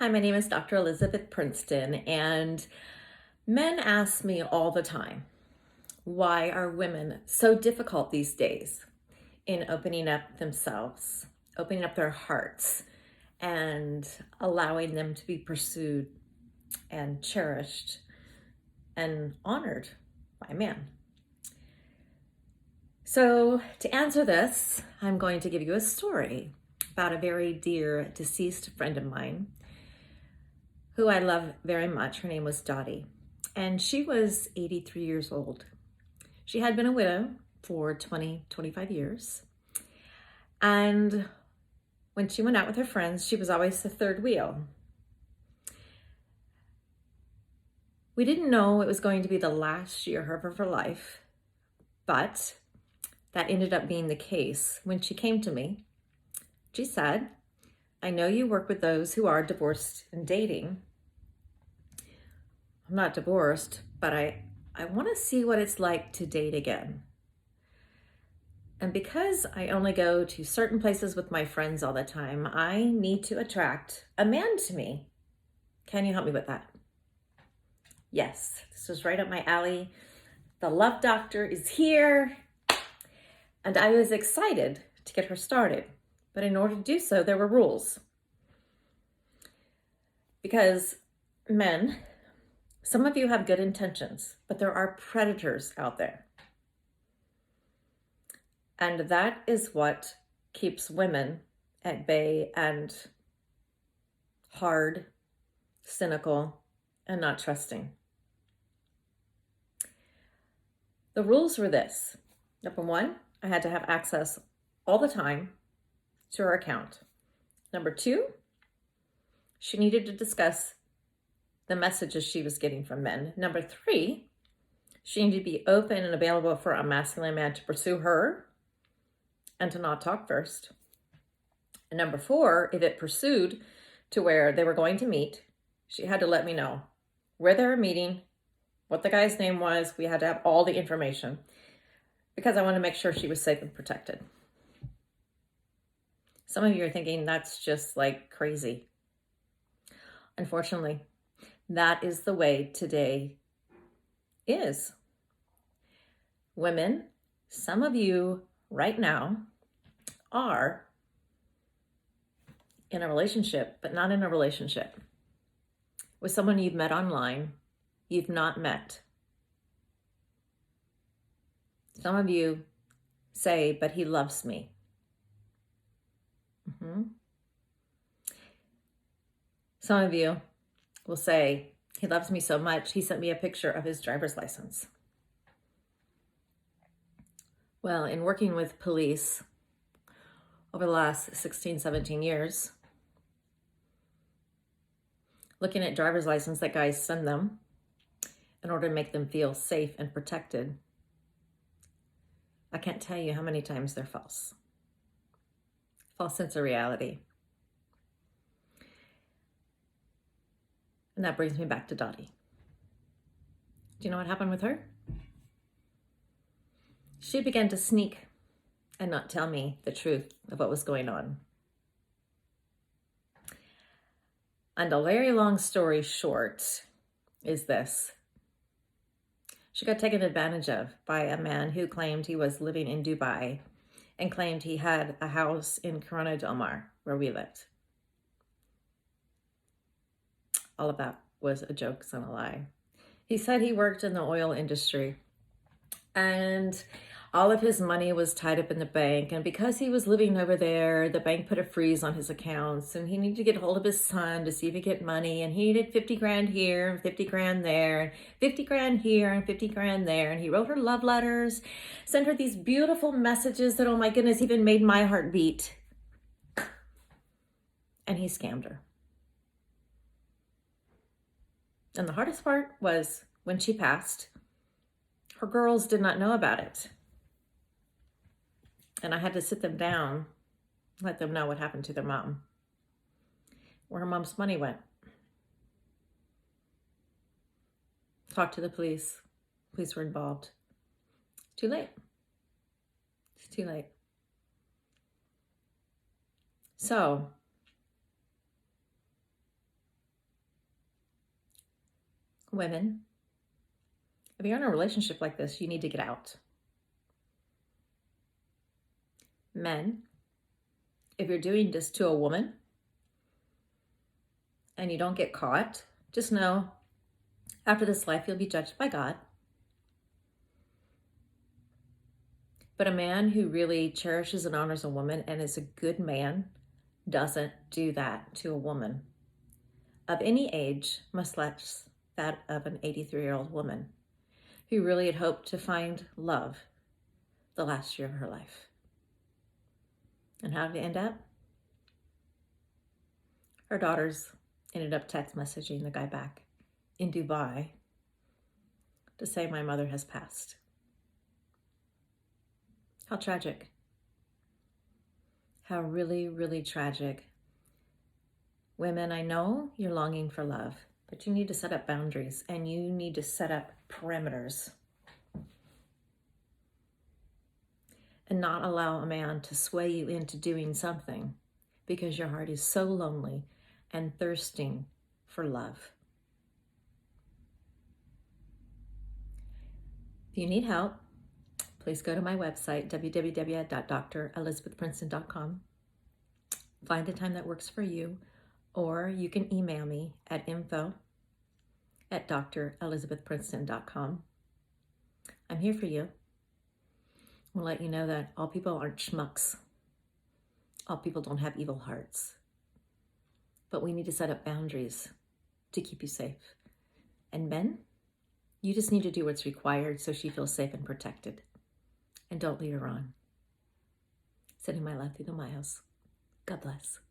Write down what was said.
Hi, my name is Dr. Elisabeth Princeton, and men ask me all the time, why are women so difficult these days in opening up themselves, opening up their hearts, and allowing them to be pursued and cherished and honored by a man? So, to answer this, I'm going to give you a story about a very dear deceased friend of mine who I love very much. Her name was Dotty, and she was 83 years old. She had been a widow for 25 years. And when she went out with her friends, she was always the third wheel. We didn't know it was going to be the last year of her life, but that ended up being the case. When she came to me, she said, "I know you work with those who are divorced and dating. I'm not divorced, but I want to see what it's like to date again. And because I only go to certain places with my friends all the time, I need to attract a man to me. Can you help me with that?" Yes, this was right up my alley. The love doctor is here. And I was excited to get her started. But in order to do so, there were rules. Because men, some of you have good intentions, but there are predators out there. And that is what keeps women at bay and hard, cynical, and not trusting. The rules were this. Number one, I had to have access all the time to her account. Number two, she needed to discuss the messages she was getting from men. Number three, she needed to be open and available for a masculine man to pursue her and to not talk first. And number four, if it pursued to where they were going to meet, she had to let me know where they were meeting, what the guy's name was. We had to have all the information because I wanted to make sure she was safe and protected. Some of you are thinking that's just like crazy. Unfortunately, that is the way today is. Women, some of you right now are in a relationship, but not in a relationship with someone you've met online, you've not met. Some of you say, "But he loves me." Some of you will say, "He loves me so much, he sent me a picture of his driver's license." Well, in working with police over the last 16, 17 years, looking at driver's license that guys send them in order to make them feel safe and protected, I can't tell you how many times they're false. False sense of reality. And that brings me back to Dotty. Do you know what happened with her? She began to sneak and not tell me the truth of what was going on. And a very long story short is this. She got taken advantage of by a man who claimed he was living in Dubai and claimed he had a house in Corona Del Mar, where we lived. All of that was a joke and a lie. He said he worked in the oil industry and all of his money was tied up in the bank. And because he was living over there, the bank put a freeze on his accounts and he needed to get hold of his son to see if he could get money. And he needed 50 grand here and 50 grand there, and 50 grand here and 50 grand there. And he wrote her love letters, sent her these beautiful messages that, oh my goodness, even made my heart beat. And he scammed her. And the hardest part was when she passed, her girls did not know about it. And I had to sit them down, let them know what happened to their mom, where her mom's money went. Talk to the police. Police were involved. Too late. It's too late. So, Women, if you're in a relationship like this, you need to get out. Men, if you're doing this to a woman and you don't get caught, just know after this life you'll be judged by God. But a man who really cherishes and honors a woman and is a good man doesn't do that to a woman of any age, much less that of an 83-year-old woman who really had hoped to find love the last year of her life. And how did it end up? Her daughters ended up text messaging the guy back in Dubai to say, my mother has passed. How tragic. How really, really tragic. Women, I know you're longing for love, but you need to set up boundaries and you need to set up perimeters and not allow a man to sway you into doing something because your heart is so lonely and thirsting for love. If you need help, please go to my website, www.drelisabethprinceton.com. Find a time that works for you, or you can email me at info@drelisabethprinceton.com. I'm here for you. We'll let you know that all people aren't schmucks. All people don't have evil hearts. But we need to set up boundaries to keep you safe. And men, you just need to do what's required so she feels safe and protected. And don't lead her on. Sending my love through the miles. God bless.